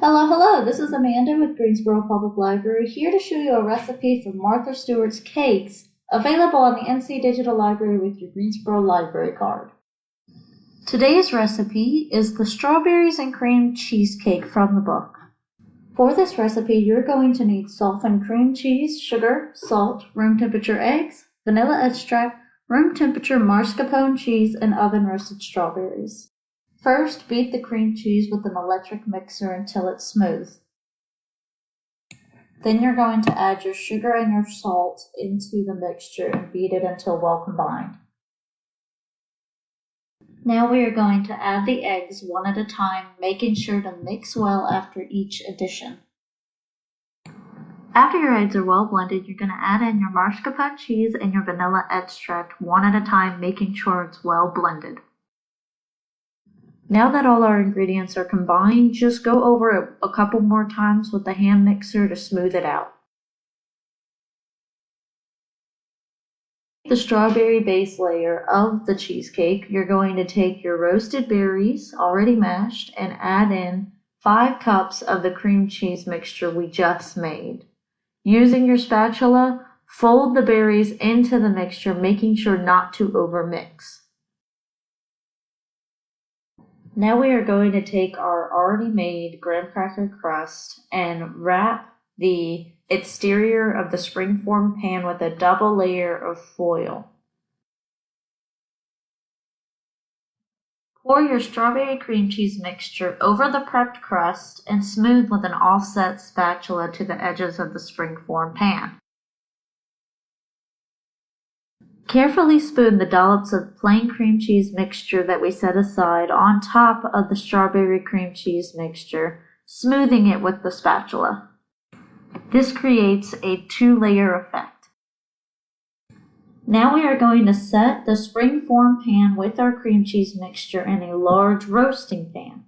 Hello, this is Amanda with Greensboro Public Library, here to show you a recipe for Martha Stewart's Cakes, available on the NC Digital Library with your Greensboro Library card. Today's recipe is the Strawberries and Cream Cheesecake from the book. For this recipe, you're going to need softened cream cheese, sugar, salt, room temperature eggs, vanilla extract, room temperature mascarpone cheese, and oven roasted strawberries. First, beat the cream cheese with an electric mixer until it's smooth. Then you're going to add your sugar and your salt into the mixture and beat it until well combined. Now we are going to add the eggs one at a time, making sure to mix well after each addition. After your eggs are well blended, you're going to add in your mascarpone cheese and your vanilla extract one at a time, making sure it's well blended. Now that all our ingredients are combined, just go over it a couple more times with the hand mixer to smooth it out. The strawberry base layer of the cheesecake, you're going to take your roasted berries, already mashed, and add in 5 cups of the cream cheese mixture we just made. Using your spatula, fold the berries into the mixture, making sure not to overmix. Now we are going to take our already made graham cracker crust and wrap the exterior of the springform pan with a double layer of foil. Pour your strawberry cream cheese mixture over the prepped crust and smooth with an offset spatula to the edges of the springform pan. Carefully spoon the dollops of plain cream cheese mixture that we set aside on top of the strawberry cream cheese mixture, smoothing it with the spatula. This creates a 2-layer effect. Now we are going to set the springform pan with our cream cheese mixture in a large roasting pan.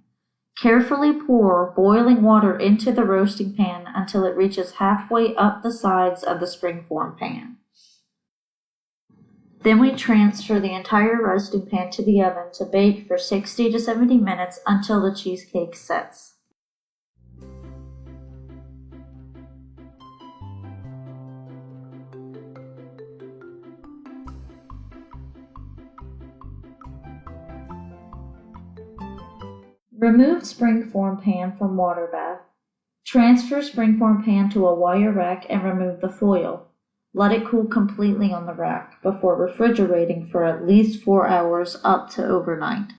Carefully pour boiling water into the roasting pan until it reaches halfway up the sides of the springform pan. Then we transfer the entire roasting pan to the oven to bake for 60 to 70 minutes until the cheesecake sets. Remove springform pan from water bath. Transfer springform pan to a wire rack and remove the foil. Let it cool completely on the rack before refrigerating for at least 4 hours up to overnight.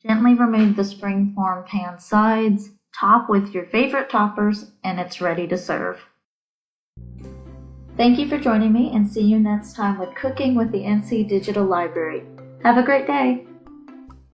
Gently remove the springform pan sides, top with your favorite toppers, and it's ready to serve. Thank you for joining me, and see you next time with Cooking with the NC Digital Library. Have a great day!